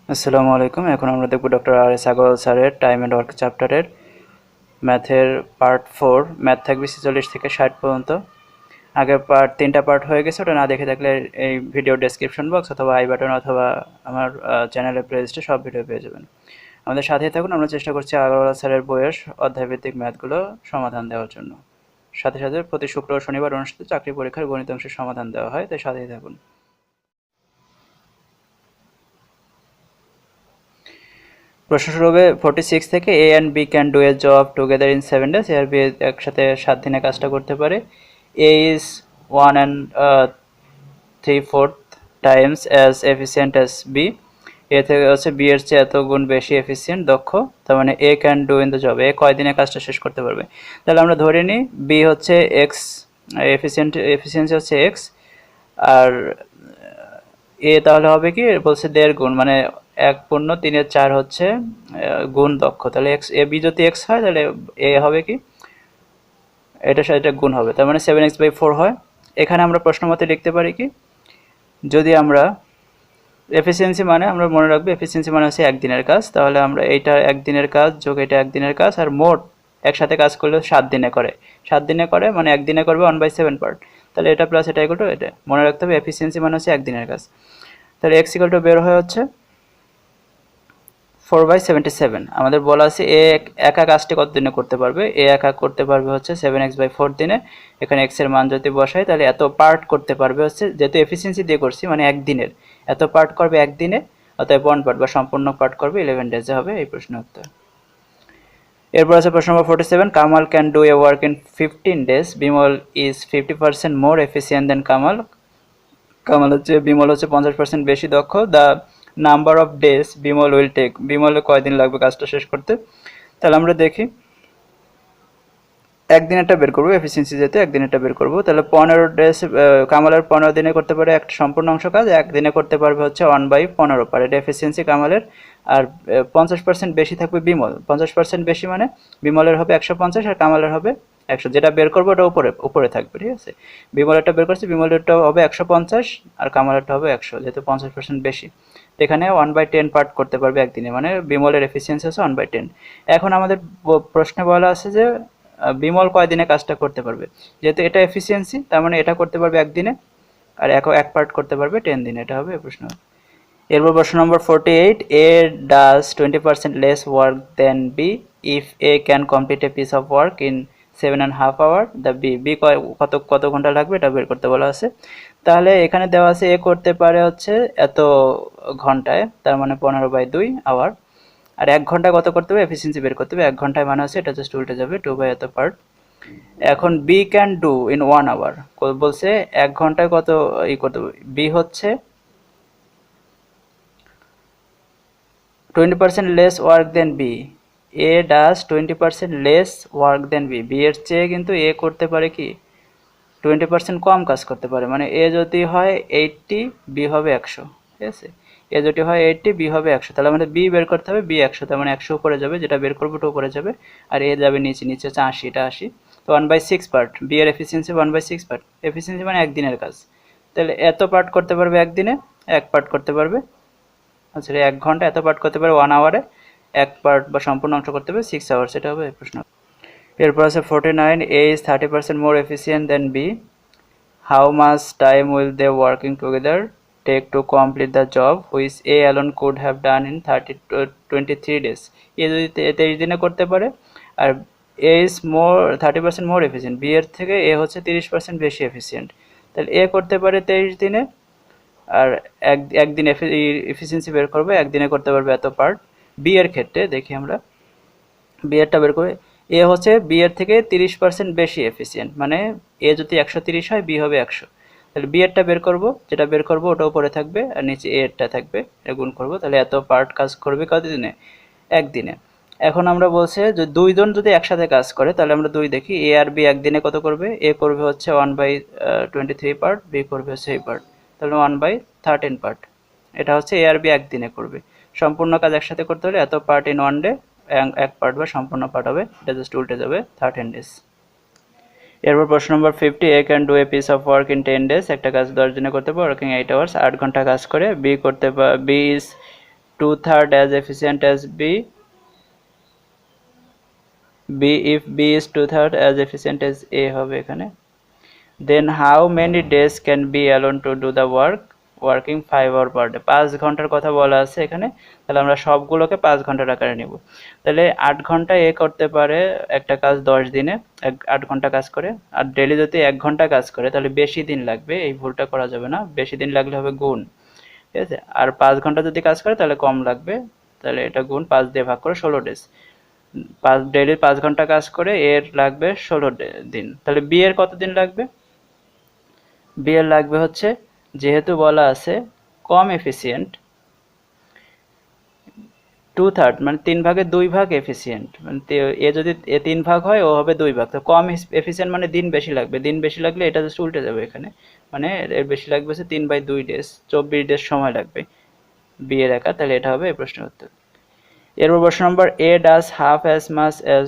আসসালামু আলাইকুম। এখন আমরা দেখব ডক্টর আর এস আগরওয়াল স্যারের টাইম অ্যান্ড ওয়ার্ক চ্যাপ্টারের ম্যাথের পার্ট 4। ম্যাথ থাকবে 46 থেকে 60 পর্যন্ত। আগের তিনটা পার্ট হয়ে গেছে, ওটা না দেখে থাকলে এই ভিডিও ডেসক্রিপশন বক্স অথবা আই বাটন অথবা আমার চ্যানেলের প্লেলিস্টে সব ভিডিও পেয়ে যাবেন। আমাদের সাথেই থাকুন, আমরা চেষ্টা করছি আগরওয়াল স্যারের বইয়ের অধ্যায়ভিত্তিক ম্যাথগুলো সমাধান দেওয়ার জন্য। সাথে সাথে প্রতি শুক্র ও শনিবার অনুষ্ঠিত চাকরি পরীক্ষার গণিত অংশের সমাধান দেওয়া হয়, তাই সাথেই থাকুন। প্রশ্ন শুরু হবে 46 থেকে। A and B can do a job together in 7 days. A আর বি একসাথে 7 দিনে কাজটা করতে পারে। A is 1 and 3/4 times as efficient as B. A থেকে হচ্ছে বি এর চেয়ে এত গুণ বেশি এফিসিয়েন্ট, দক্ষ। তার মানে A can do in the job, A কয় দিনে কাজটা শেষ করতে পারবে। তাহলে আমরা ধরে নিই বি হচ্ছে এক্স, এফিসিয়েন্সি হচ্ছে এক্স, আর এ তাহলে হবে কি, বলছে 1.5 গুণ, মানে 1/3 হচ্ছে গুণ দক্ষ। তাহলে এক্স, এ বি যদি এক্স হয় তাহলে এ হবে কি, এটার সাথে এটা গুণ হবে, তার মানে 7x/4 হয়। এখানে আমরা প্রশ্ন মতে লিখতে পারি কি, যদি আমরা এফিসিয়েন্সি মানে আমরা মনে রাখবো এফিসিয়েন্সি মানে হচ্ছে একদিনের কাজ, তাহলে আমরা এইটা একদিনের কাজ যোগ এটা একদিনের কাজ, আর মোট একসাথে কাজ করলে 7 দিনে করে, 7 দিনে করে মানে একদিনে করবে 1/7 পার্ট। তাহলে এটা প্লাস এটা ইকুয়াল টু এটা মনে রাখতে হবে, এফিসিয়েন্সি মানে হচ্ছে একদিনের কাজ। তাহলে এক্স ইকুয়াল টু বের হয়ে হচ্ছে 4/77। আমাদের বলা আছে এ একা কাজটি কত দিনে করতে পারবে, এ একা করতে পারবে হচ্ছে 7x/4 দিনে। এখানে এক্স এর মান যদি বসাই তাহলে এত পার্ট করতে পারবে হচ্ছে, যেহেতু এফিসিয়েন্সি দিয়ে করছি মানে একদিনের, এত পার্ট করবে একদিনে, অতএব 1 পার্ট বা সম্পূর্ণ পার্ট করবে 11 ডেজে হবে এই প্রশ্নের উত্তর। এরপর আছে প্রশ্ন নম্বর 47। Kamal can do a work in 15 days, Bimal is 50% more efficient than Kamal. Kamal হচ্ছে, বিমল হচ্ছে 50% বেশি দক্ষ। The number of days Bimal will take, বিমলের কয়দিন লাগবে কাজটা শেষ করতে। তাহলে আমরা দেখি একদিনেরটা বের করবো, এফিসিয়েন্সি যেহেতু একদিনেরটা বের করবো। তাহলে 15 ডেজ, কামালের 15 দিনে করতে পারে একটা সম্পূর্ণ অংশ কাজ, একদিনে করতে পারবে হচ্ছে 1/15 পার, এটা এফিসিয়েন্সি কামালের। আর 50% বেশি থাকবে বিমল, 50% বেশি মানে বিমলের হবে 150 আর কামালের হবে 100। যেটা বের করবো ওটা উপরে উপরে থাকবে, ঠিক আছে। বিমলেরটা বের করছি, বিমলেরটা হবে 150 আর কামালেরটা হবে 100, যেহেতু 50% বেশি। এখানে 1/10 পার্ট করতে পারবে একদিনে, মানে বিমলের এফিসিয়েন্সি হচ্ছে 1/10। এখন আমাদের প্রশ্নে বলা আছে যে বিমল কয়দিনে কাজটা করতে পারবে। যেহেতু এটা এফিসিয়েন্সি তার মানে এটা করতে পারবে একদিনে, আর এক পার্ট করতে পারবে 10 দিনে, এটা হবে প্রশ্ন। এরপর প্রশ্ন number 48। A does 20% less work than B if A can complete a piece of work in 7.5 hour, the B কত কত ঘন্টা লাগবে এটা বের করতে বলা আছে। তাহলে এখানে দেওয়া আছে এ করতে পারে হচ্ছে এত ঘন্টায়, তার মানে 15/2 আওয়ার। আর 1 ঘন্টায় কত করতে হবে, এফিসিয়েন্সি বের করতে হবে। 1 ঘন্টায় মানে হচ্ছে এটা জাস্ট উল্টে যাবে, 2 এত পার্ট। এখন B can do in 1 hour, বলছে 1 ঘন্টায় কত করতে হবে। বি হচ্ছে 20% less work than B, A does 20% less work than B, B এর চেয়ে কিন্তু এ করতে পারে কি 20% কম কাজ করতে পারে। মানে এ যদি হয় 80, বি হবে 100, ঠিক আছে। এ যদি হয় 80, বি হবে 100, তাহলে আমাদের বি বের করতে হবে, বি 100, তার মানে 100 উপরে যাবে, যেটা বের করবো ওটা উপরে যাবে, আর এ যাবে নিচে, নিচে হচ্ছে 80, এটা 80। তো 1/6 পার্ট, বি এর এফিসিয়েন্সি 1/6 পার্ট, এফিসিয়েন্সি মানে একদিনের কাজ। তাহলে এত পার্ট করতে পারবে একদিনে, 1 পার্ট করতে পারবে, আচ্ছা 1 ঘন্টা, এত পার্ট করতে পারবে 1 আওয়ারে, 1 পার্ট বা সম্পূর্ণ অংশ করতে হবে 6 আওয়ার্স, এটা হবে প্রশ্ন। এরপর আছে 49। A is 30% more efficient than B, how much time will they working together take to complete the job which A alone could have done in 23 days। এ যদি 23 দিনে করতে পারে, আর A is more 30% more efficient, B এর থেকে A হচ্ছে 30% বেশি efficient, তাহলে A করতে পারে 23 দিনে, আর একদিন এফিসিয়েন্সি বের করবে, একদিনে করতে পারবে এত পার্ট। বি এর ক্ষেত্রে দেখি আমরা বি এরটা বের করে, এ হচ্ছে বি এর থেকে 30% বেশি এফিসিয়েন্ট, মানে এ যদি 130 হয় বি হবে 100। তাহলে বি এরটা বের করব, যেটা বের করব ওটা উপরে থাকবে আর নিচে এ এরটা থাকবে, এটা গুণ করব। তাহলে এত পার্ট কাজ করবে কত দিনে, একদিনে। এখন আমরা বলছে যে দুইজন যদি একসাথে কাজ করে, তাহলে আমরা দুই দেখি, এ আর বি একদিনে কত করবে। এ করবে হচ্ছে 1/23 পার্ট, বি করবে হচ্ছে এই পার্ট, তাহলে 1/13 পার্ট। এটা হচ্ছে এ আর বি একদিনে করবে। সম্পূর্ণ কাজ একসাথে করতে হলে এত পার্ট ইন 1 ডে, 1 পার্ট বা সম্পূর্ণ পার্ট হবে, এটা জাস্ট উল্টে যাবে 13 ডেজ। এরপর প্রশ্ন নম্বর 50। A can do a piece of work in 10 days, একটা কাজ 10 দিনে করতে পারে, ওয়ার্কিং 8 আওয়ার্স, 8 ঘন্টা কাজ করে। বি করতে B is 2/3 as efficient as B, if B is 2/3 as efficient as A হবে এখানে। Then how many days can B alone to do the work working 5 hour per day? 5 ঘন্টার কথা বলা আছে এখানে, তাহলে আমরা সবগুলোকে 5 ঘন্টার আকারে নিব। তাহলে 8 ঘন্টা এ করতে পারে একটা কাজ 10 দিনে, 8 ঘন্টা কাজ করে। আর ডেলি যদি 1 ঘন্টা কাজ করে তাহলে বেশি দিন লাগবে, এই ভুলটা করা যাবে না, বেশি দিন লাগলে হবে গুণ, ঠিক আছে। আর 5 ঘন্টা যদি কাজ করে তাহলে কম লাগবে, তাহলে এটা গুণ 5 দিয়ে ভাগ করে 16 ডেজ। ডেলি 5 ঘন্টা কাজ করে এর লাগবে 16 দিন, তাহলে বি এর কত দিন লাগবে? বি এর লাগবে হচ্ছে, যেহেতু বলা আছে কম এফিসিয়েন্ট, 2/3 মানে 3 ভাগের 2 ভাগ এফিসিয়েন্ট, মানে এ যদি 3 ভাগ হয় ও হবে 2 ভাগ, তো কম এফিসিয়েন্ট মানে দিন বেশি লাগবে, দিন বেশি লাগলে এটা জাস্ট উল্টে যাবে এখানে, মানে এর বেশি লাগবে হচ্ছে 3/2 ডেজ, 24 ডেজ সময় লাগবে বি এর একা, তাহলে এটা হবে এই প্রশ্নের উত্তর। এরপর প্রশ্ন নম্বর, A does half as much as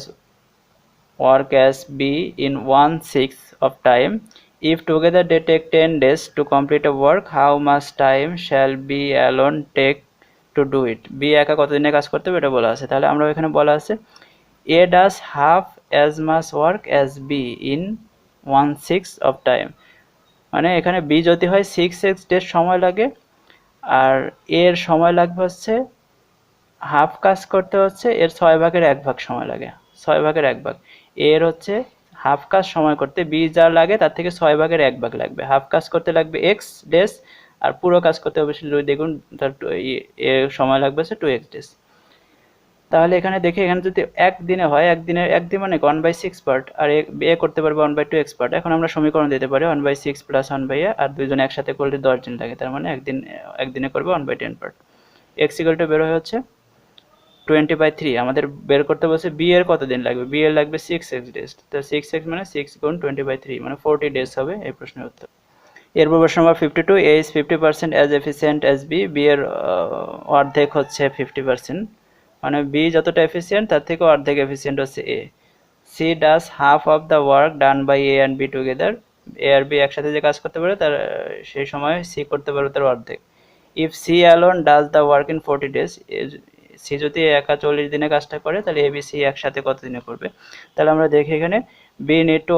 work as B in 1/6 of time. If together they take 10 days to complete a work, how much time shall B alone take to do it? B একা কতদিনে কাজ করতে হবে এটা বলা আছে, তাহলে আমরা এখানে বলা আছে A does half as much work as B in 1/6 of time, মানে এখানে B যদি হয় 6x days সময় লাগে, আর এর সময় লাগবে হচ্ছে হাফ কাজ করতে হচ্ছে এর 6 ভাগের 1 ভাগ সময় লাগে, 6 ভাগের 1 ভাগ, এর হচ্ছে হাফ কাজ সময় করতে বি যা লাগে তার থেকে 6 ভাগের 1 ভাগ লাগবে, হাফ কাজ করতে লাগবে এক্স ডেজ, আর পুরো কাজ করতে হবে 2 দ্বিগুণ, তার এর সময় লাগবে হচ্ছে 2x ডেজ। তাহলে এখানে দেখি, এখানে যদি একদিনে হয়, একদিন মানে 1/6 পার্ট, আর এ করতে পারবে 1/2x পার্ট। এখন আমরা সমীকরণ দিতে পারি 1/6 প্লাস 1/a, আর দুইজন একসাথে করলে 10 দিন লাগে, তার মানে একদিনে করবে 1/10 পার্ট। x ইকুয়াল টু বের হয়ে হচ্ছে 20/3, আমাদের বের করতে বলছে বি এর কত দিন লাগবে, বি এর লাগবে 6x ডেজ, তো 6x মানে 6 গুণ 20/3 মানে 40 ডেজ হবে এই প্রশ্নের উত্তর। এরপর প্রশ্ন নম্বর 52, A is 50% as efficient as B, B এর অর্ধেক হচ্ছে 50%, মানে বি যতটা এফিসিয়েন্ট তার থেকে অর্ধেক এফিসিয়েন্ট হচ্ছে A. C does half of the work done by A and B together, A আর বি একসাথে যে কাজ করতে পারে তার সেই সময় সি করতে পারবে তার অর্ধেক। If C alone does the work in 40 days, C যদি একা 40 দিনে কাজটা করে তাহলে এ বি সি একসাথে কত দিনে করবে, তাহলে আমরা দেখি এখানে বি নিড টু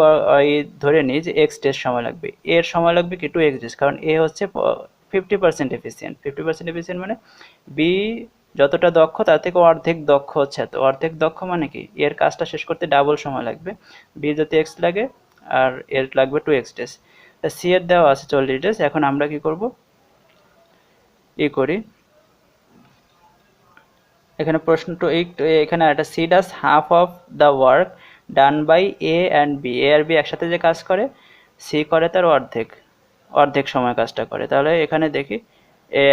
ধরে নিই যে এক্স ডেজ সময় লাগবে, এর সময় লাগবে কি 2x ডেজ, কারণ এ হচ্ছে 50% এফিসিয়েন্ট, 50% এফিসিয়েন্ট মানে বি যতটা দক্ষ তার থেকে অর্ধেক দক্ষ হচ্ছে, তো অর্ধেক দক্ষ মানে কি এর কাজটা শেষ করতে ডাবল সময় লাগবে, বি যদি এক্স লাগে আর এর লাগবে 2x ডেজ, তা সি এর দেওয়া আছে 40 ডেজ। এখন আমরা কি করব, করি এখানে প্রশ্নটা এখানে একটা, C does half of the work done by A and B, A আর বি একসাথে যে কাজ করে সি করে তার অর্ধেক, অর্ধেক সময় কাজটা করে, তাহলে এখানে দেখি এ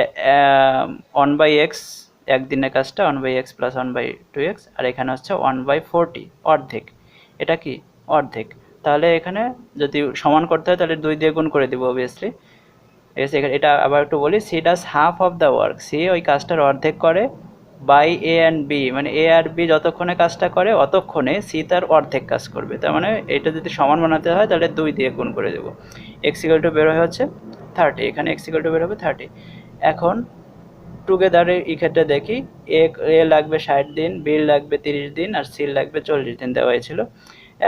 1/x একদিনের কাজটা 1/x প্লাস 1/2x, আর এখানে হচ্ছে 1/40 অর্ধেক, এটা কি অর্ধেক, তাহলে এখানে যদি সমান করতে হয় তাহলে 2 দিয়ে গুণ করে দিব অবভিয়াসলি। এটা আবার একটু বলি, C does half of the work, C ওই কাজটার অর্ধেক করে বাই এ অ্যান্ড বি, মানে এ আর বি যতক্ষণে কাজটা করে অতক্ষণে সি তার অর্ধেক কাজ করবে, তার মানে এটা যদি সমান বানাতে হয় তাহলে 2 দিয়ে গুণ করে দেবো। এক্স ইকুয়াল টু বের হয়ে হচ্ছে 30, এখানে এক্স ইকুয়াল টু বের হবে 30। এখন টুগেদারের ক্ষেত্রে দেখি, এ লাগবে 60 দিন, বি লাগবে 30 দিন, আর সি লাগবে 40 দিন দেওয়া হয়েছিল।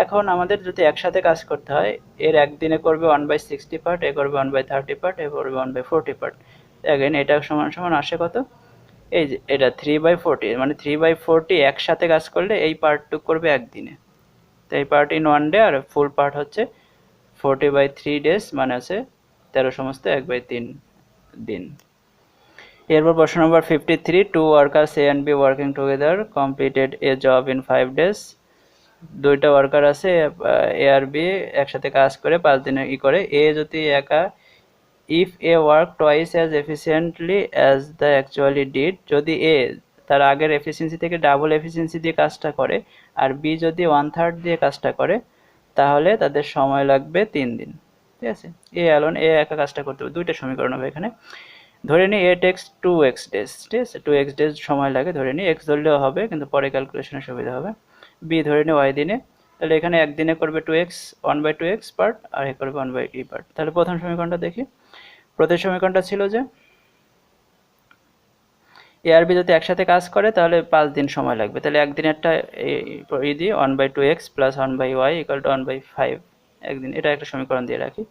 এখন আমাদের যদি একসাথে কাজ করতে হয়, এর একদিনে করবে 1/60 পার্ট, এ করবে 1/30 পার্ট, এ করবে 1/40 পার্ট, অ্যাগেন এটা সমান সমান আসে কত, এই যে এটা 3/40, মানে 3/40 একসাথে কাজ করলে এই পার্টটুক করবে একদিনে, তো এই পার্ট ইন 1 ডে, আর ফুল পার্ট হচ্ছে 40/3 ডেজ, মানে আছে 13 সমস্ত 1/3 দিন। এরপর প্রশ্ন number 53, two workers A and B working together completed a job in 5 days, দুইটা ওয়ার্কার আছে এ আর বি একসাথে কাজ করে 5 দিনে করে, এ যদি একা, if A work twice as efficiently as the actually did, যদি এ তার আগের এফিসিয়েন্সি থেকে ডাবল এফিসিয়েন্সি দিয়ে কাজটা করে, আর বি যদি 1/3 দিয়ে কাজটা করে, তাহলে তাদের সময় লাগবে 3 দিন, ঠিক আছে। এ অ্যালোন, এ একা কাজটা করতে হবে, দুইটা সমীকরণ হবে এখানে। ধরে নিই এ টেক্স 2x ডেজ, ঠিক আছে, 2x ডেজ সময় লাগে, ধরে নিই এক্স ধরলেও হবে কিন্তু পরে ক্যালকুলেশনের সুবিধা হবে। বি ধরে নিই ওয়াই দিনে, তাহলে এখানে একদিনে করবে 2x 1/2x পার্ট, আর এ করবে 1/e পার্ট। তাহলে প্রথম সমীকরণটা দেখি, প্রথম সমীকরণটা ছিল যে এ আর বি যদি একসাথে কাজ করে তাহলে 5 দিন সময় লাগবে, তাহলে একদিনেরটা এই দিয়ে 1/2x plus 1/y equal to 1/5 একদিন, এটা একটা সমীকরণ দিয়ে রাখি।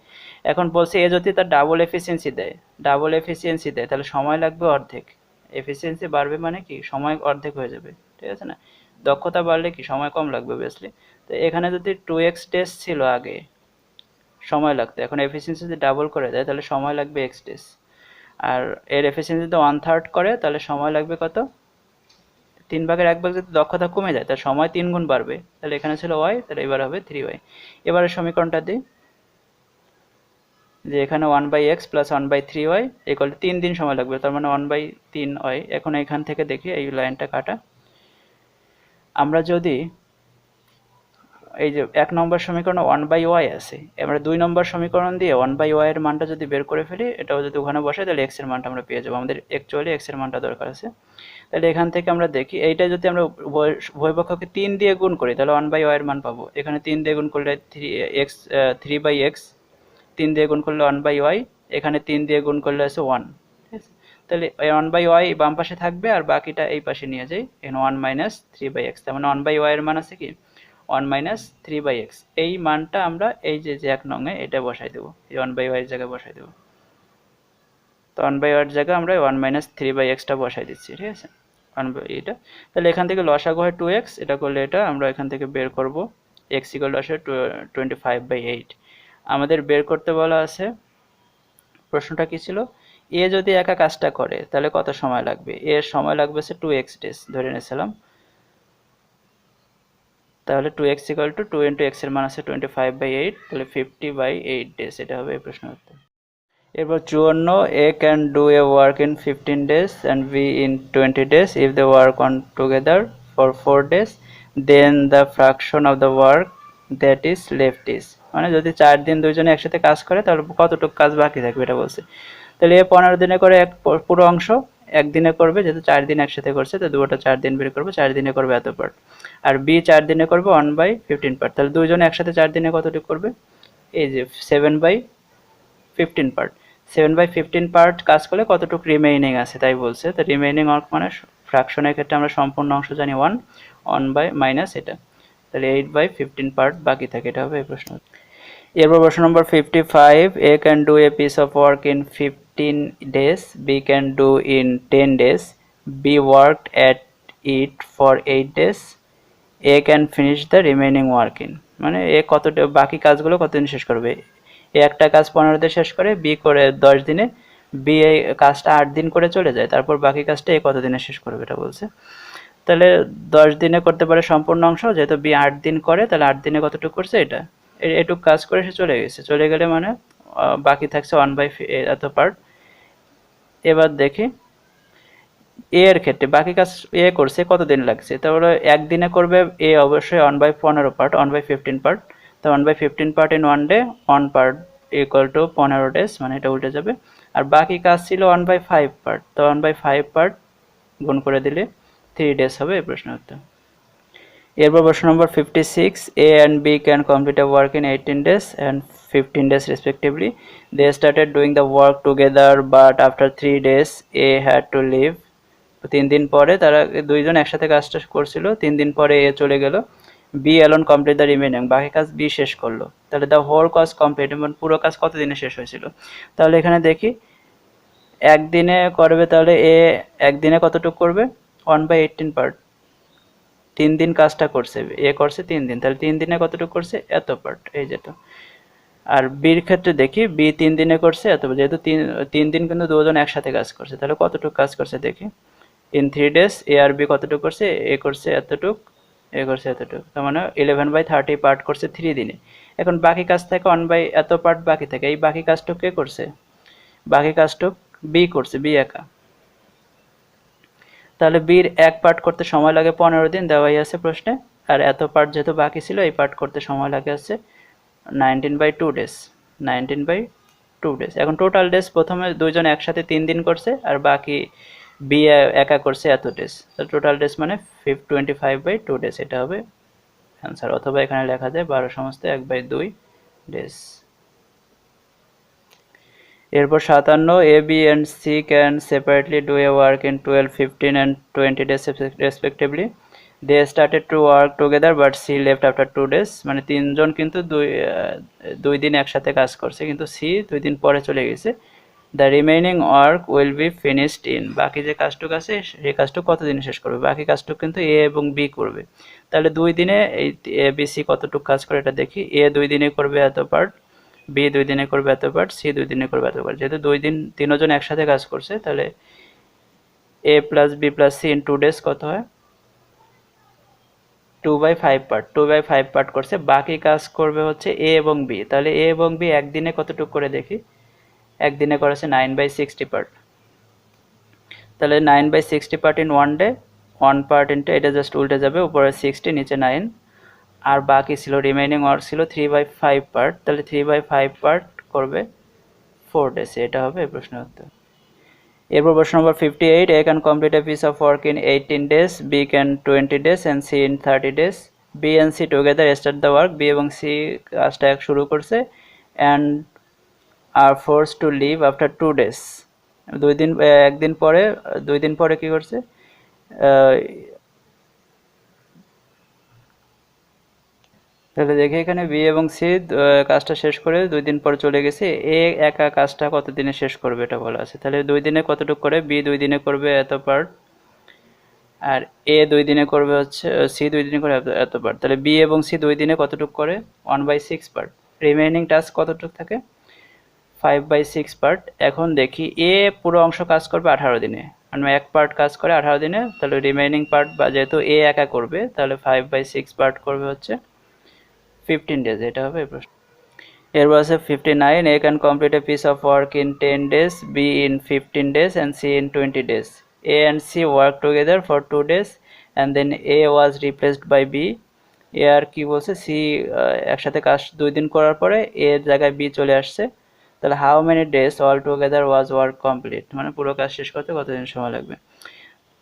এখন বলছে এ যদি তার ডাবল এফিসিয়েন্সি দেয় তাহলে সময় লাগবে অর্ধেক। এফিসিয়েন্সি বাড়বে মানে কি সময় অর্ধেক হয়ে যাবে, ঠিক আছে না? দক্ষতা বাড়লে কি সময় কম লাগবে অবভিয়াসলি। তো এখানে যদি 2x ডেজ ছিল আগে সময় লাগতো, এখন এফিসিয়েন্সি যদি ডাবল করে দেয় তাহলে সময় লাগবে x ডেজ। আর এর এফিসিয়েন্সি যদি 1/3 করে তাহলে সময় লাগবে কত, 3/1 যদি দক্ষতা কমে যায় তার সময় 3 গুণ বাড়বে। তাহলে এখানে ছিল y, তাহলে এবার হবে 3y। এবারে সমীকরণটা দিই যে এখানে 1/x plus 1/3y equal to 3 দিন সময় লাগবে, তার মানে 1/3y। এখন এখান থেকে দেখি এই লাইনটা কাটা, আমরা যদি এই যে 1 নম্বর সমীকরণে 1/y আছে, আমরা 2 নম্বর সমীকরণ দিয়ে 1/y এর মানটা যদি বের করে ফেলি, এটাও যদি ওখানে বসে তাহলে x এর মানটা আমরা পেয়ে যাবো। আমাদের অ্যাকচুয়ালি x এর মানটা দরকার আছে। তাহলে এখান থেকে আমরা দেখি এইটা যদি আমরা উভয়পক্ষকে 3 দিয়ে গুণ করি তাহলে 1/y এর মান পাবো। এখানে 3 দিয়ে গুণ করলে 3/x, 3 দিয়ে গুণ করলে 1/y, এখানে 3 দিয়ে গুণ করলে আছে 1, ঠিক আছে? তাহলে এই 1/y বাম পাশে থাকবে আর বাকিটা এই পাশে নিয়ে যাই, এখানে 1 মাইনাস 3/x, তার মানে 1/y এর মান আছে কি 1 মাইনাস 3/x। এই মানটা আমরা এই যে 1 নঙে এটা বসাই দেবো, এই 1/y এর জায়গায় বসাই দেবো। তো 1/y এর জায়গায় আমরা 1 মাইনাস 3/x টা বসাই দিচ্ছি, ঠিক আছে? এটা তাহলে এখান থেকে লসাগু হয় 2x, এটা করলে এটা আমরা এখান থেকে বের করব x ইকুয়াল টু আসে 25/8। আমাদের বের করতে বলা আছে, প্রশ্নটা কি ছিল, এ যদি একা কাজটা করে তাহলে কত সময় লাগবে। এর সময় লাগবে সে 2x ডেজ ধরে নিয়েছিলাম, তাহলে 2x equal to 2 into x এর মান আছে 25/8, তাহলে 50/8 ডেজ, এটা হবে এই প্রশ্নের উত্তর। এরপর 54, a can do a work in 15 days and b in 20 days if they work on together for 4 days, then the fraction of the work that is left is, মানে যদি 4 দিন দুইজনে একসাথে কাজ করে তাহলে কতটুকু কাজ বাকি থাকবে এটা বলছে। তাহলে এ 15 দিনে করে এক পুরো অংশ একদিনে করবে, যেহেতু 4 দিন একসাথে করছে তো দুটো 4 দিন বের করবো, 4 দিনে করবে এত পার্ট। আর বি 4 দিনে করবে 1/15 পার্ট, তাহলে দুইজনে একসাথে 4 দিনে কতটুকু করবে, এই যে 7/15 পার্ট। 7/15 পার্ট কাজ করলে কতটুকু রিমেইনিং আছে তাই বলছে। তো রিমেইনিং ওয়ার্ক মানে ফ্র্যাকশনের ক্ষেত্রে আমরা সম্পূর্ণ অংশ জানি 1 বাই মাইনাস এটা, তাহলে 8/15 পার্ট বাকি থাকে, এটা হবে এই প্রশ্ন। এরপর প্রশ্ন নম্বর 55, A can do a piece of work in 15 days, B can do in 10 days, B worked at it for 8 days, A can finish the remaining work in, মানে এ কতটা বাকি কাজগুলো কতদিন শেষ করবে। এ একটা কাজ 15 দিনে শেষ করে, বি করে 10 দিনে, বি এই কাজটা 8 দিন করে চলে যায়, তারপর বাকি কাজটা এ কত দিনে শেষ করবে এটা বলছে। তাহলে 10 দিনে করতে পারে সম্পূর্ণ অংশ, যেহেতু বি 8 দিন করে তাহলে 8 দিনে কতটুকু করছে এটা, এটুকু কাজ করে সে চলে গেছে, চলে গেলে মানে বাকি থাকছে 1/, এত পার্ট। এবার দেখি এ এর ক্ষেত্রে বাকি কাজ এ করছে কতদিন লাগছে, তাহলে একদিনে করবে এ অবশ্যই 1/15 পার্ট, 1/15 পার্ট, তো 1/15 part in 1 day, 1 part equal to 15 days, মানে এটা উল্টে যাবে। আর বাকি কাজ ছিল 1/5 পার্ট, তো 1/5 পার্ট গুণ করে দিলে 3 ডেজ হবে এই প্রশ্নের উত্তর। এরপর প্রশ্ন নম্বর 56, A and B can complete a work in 18 days and 15 days respectively. They started doing the work together but after 3 days A had to leave. 3 দিন পরে তারা দুইজন একসাথে কাজটা করছিল, 3 দিন পরে এ চলে গেল, B alone complete the remaining, বাকি কাজ বি শেষ করলো। তাহলে দ্য হোল কাজ কমপ্লিট, মানে পুরো কাজ কত দিনে শেষ হয়েছিল। তাহলে এখানে দেখি একদিনে করবে, তাহলে এ একদিনে কতটুকু করবে 1/18 পার্ট, 3 দিন কাজটা করছে, এ করছে 3 দিন, তাহলে 3 দিনে কতটুকু করছে এত পার্ট, এই যেটা। আর বির ক্ষেত্রে দেখি বি 3 দিনে করছে এত, যেহেতু 3 দিন কিন্তু দুজন একসাথে কাজ করছে, তাহলে কতটুকু কাজ করছে দেখি। ইন 3 days এ আর বি কতটুকু করছে, এ করছে এতটুক, এ করছে এতটুক, তার মানে 11/30 পার্ট করছে 3 দিনে। এখন বাকি কাজ থাকে 1 এত পার্ট বাকি থাকে, এই বাকি কাজটুকু কে করছে, বাকি কাজটুকু বি করছে, বি একা। তাহলে বির এক পার্ট করতে সময় লাগে 15 দিন দেওয়াই আছে প্রশ্নে, আর এত পার্ট যেহেতু বাকি ছিল এই পার্ট করতে সময় লাগে আছে 19/2 ডেজ, 19/2 ডেজ। এখন টোটাল ডেজ প্রথমে দুইজন একসাথে 3 দিন করছে আর বাকি বি একা করছে এত ডেজ, তো টোটাল ডেজ মানে 25/2 ডেজ, এটা হবে অ্যান্সার। অথবা এখানে লেখা যায় 12 সমস্ত 1/2 ডেজ। এরপর 57 A B and C can separately do a work in 12, 15 and 20 days respectively. They started to work together but C left after 2 days। মানে তিনজন কিন্তু দুই দিন একসাথে কাজ করছে, কিন্তু সি 2 দিন পরে চলে গেছে। The remaining work will be finished in, বাকি যে কাজটুকু আছে সেই কাজটুকু কত দিনে শেষ করবে? বাকি কাজটুকু কিন্তু এ এবং বি করবে। তাহলে 2 দিনে এই এ বি সি কতটুকু কাজ করে এটা দেখি। এ 2 দিনে করবে এত পার্ট, বি 2 দিনে করবে এত পার্ট, সি 2 দিনে করবে এত পার্ট। যেহেতু 2 দিন তিনজন একসাথে কাজ করছে, তাহলে A plus B plus C in 2 days কত হয়? 2/5 পার্ট, 2/5 পার্ট করছে। বাকি কাজ করবে হচ্ছে এ এবং বি। তাহলে এ এবং বি একদিনে কতটুকু করে দেখি। একদিনে করেছে 9/60 পার্ট। তাহলে 9/60 part in 1 day, 1 part into, এটা জাস্ট উল্টে যাবে, উপরে 60 নিচে 9। আর বাকি ছিল রিমেইনিং ওয়ার্ক ছিল 3/5 পার্ট। তাহলে 3/5 পার্ট করবে 4 days। এটা হবে এই প্রশ্নের উত্তর। এরপর প্রশ্ন নম্বর 58, A can complete a piece of work in 18 days, B can 20 days and C in 30 days। B and C together start the work, B এবং সি কাজটা শুরু করছে, and are force to leave after 2 days। একদিন পরে 2 দিন পরে কি করছে? তাহলে দেখি এখানে বি এবং সি কাজটা শেষ করে 2 দিন পরে চলে গেছে। এ একা কাজটা কত দিনে শেষ করবে এটা বলা আছে। তাহলে 2 দিনে কতটুকু করে? বি 2 দিনে করবে এত পার্ট, আর এ 2 দিনে করবে হচ্ছে, সি 2 দিনে করে এত পার্ট। তাহলে বি এবং সি 2 দিনে কতটুকু করে? 1/6 পার্ট। রিমেইনিং টাস্ক কতটুকু থাকে? 5/6 পার্ট। এখন দেখি এ পুরো অংশ কাজ করবে 18 দিনে, মানে 1 পার্ট কাজ করে 18 দিনে। তাহলে রিমেইনিং পার্ট, বা যেহেতু এ একা করবে, তাহলে 5/6 পার্ট করবে হচ্ছে 15 days। এটা হবে এই প্রশ্ন। এরপর আছে 59, A can complete a piece of work in 10 days, B in 15 days and C in 20 days। A and C work together for 2 days and then A was replaced by B. A আর কি বলছে? C একসাথে কাজ 2 দিন করার পরে এর জায়গায় বি চলে আসছে। তাহলে how many days all together was work complete, মানে পুরো কাজ শেষ করতে কতদিন সময় লাগবে।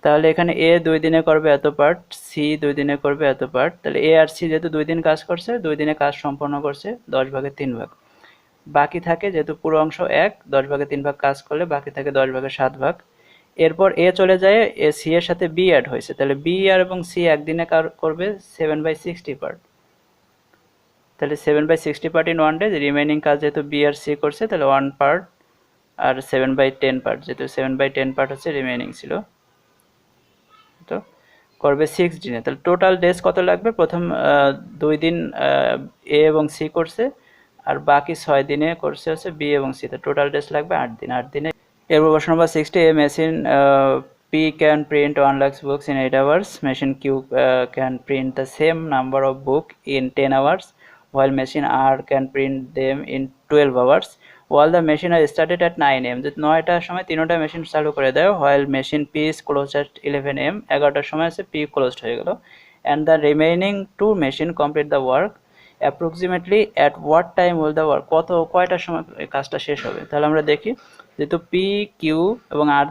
তাহলে এখানে এ 2 দিনে করবে এত পার্ট, সি 2 দিনে করবে এত পার্ট। তাহলে এ আর সি যেহেতু 2 দিন কাজ করছে, 2 দিনে কাজ সম্পন্ন করছে 10/3 বাকি থাকে, যেহেতু পুরো অংশ 1, 10/3 কাজ করলে বাকি থাকে 10/7। এরপর এ চলে যায়, এ সি এর সাথে বি অ্যাড হয়েছে। তাহলে বি আর এবং সি একদিনে করবে 7/60 পার্ট। তাহলে 7/60 পার্ট ইন 1 day। রিমেইনিং কাজ যেহেতু বি আর সি করছে, তাহলে 1 পার্ট আর 7/10 পার্ট, যেহেতু 7/10 পার্ট হচ্ছে রিমেইনিং ছিল, তো করবে 6 দিনে। তাহলে টোটাল ডেজ কত লাগবে? প্রথম 2 দিন এ এবং সি করছে, আর বাকি 6 দিনে করছে হচ্ছে বি এবং সি। তো টোটাল ডেজ লাগবে 8 দিন। 8 দিনে। এরপর প্রশ্ন নম্বর 60, এ machine P can print 1 lakh books in 8 hours. Machine Q can print the same number of book in 10 hours, while machine R can print them in 12 hours. While the machine are started at 9 am, যদি 9টার সময় তিনটা machine চালু করে দেয়, while machine P is closed at 11 am, 11টার সময় আছে P closed হয়ে গেল, and the remaining 2 machine complete the work approximately at what time will the work, কয়টার সময় কাজটা শেষ হবে। তাহলে আমরা দেখি, যেহেতু পি কিউ এবং আর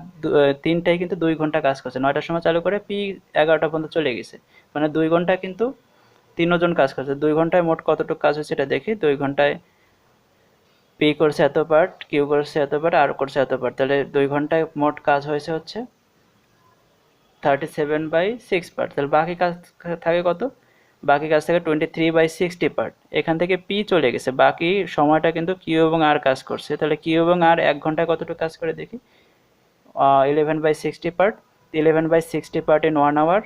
তিনটাই কিন্তু 2 ঘন্টা কাজ করছে, 9টার সময় চালু করে পি 11টা পর্যন্ত চলে গেছে, মানে 2 ঘন্টা কিন্তু তিনজন কাজ করছে। 2 ঘন্টায় মোট কতটুকু কাজ হচ্ছে এটা দেখি। 2 ঘন্টায় পি করছে এত পার্ট, কিউ করছে এত পার্ট, আর করছে এত পার্ট। তাহলে 2 ঘন্টায় মোট কাজ হয়েছে হচ্ছে 37/6 পার্ট। তাহলে বাকি কাজ থাকে কত? বাকি কাজ থেকে 23/60 পার্ট। এখান থেকে পি চলে গেছে, বাকি সময়টা কিন্তু কিউ এবং আর কাজ করছে। তাহলে কিউ এবং আর 1 ঘন্টায় কতটুকু কাজ করে দেখি। 11/60 পার্ট, 11/60 পার্ট ইন 1 hour।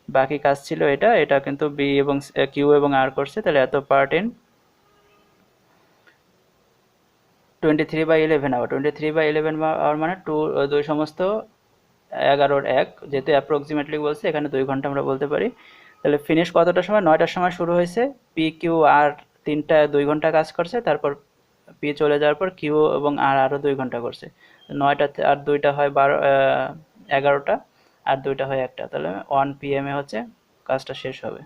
বাকি কাজ ছিল এটা, এটা কিন্তু বি এবং কিউ এবং আর করছে। তাহলে এত পার্ট ইন 23/11 আওয়ার। 23/11 আওয়ার মানে 2 সমস্ত 11-র 1, যেহেতু অ্যাপ্রক্সিমেটলি বলছে এখানে 2 ঘন্টা আমরা বলতে পারি। তাহলে ফিনিশ কতটার সময়? 9টার সময় শুরু হয়েছে। পি কিউ আর তিনটা 2 ঘন্টা কাজ করছে, তারপর পি চলে যাওয়ার পর কিউ এবং আর আরও 2 ঘন্টা করছে। 9টা আর 2টা হয় 11টা, আর 2টা হয় 1টা। তাহলে 1 PM হচ্ছে কাজটা শেষ হবে।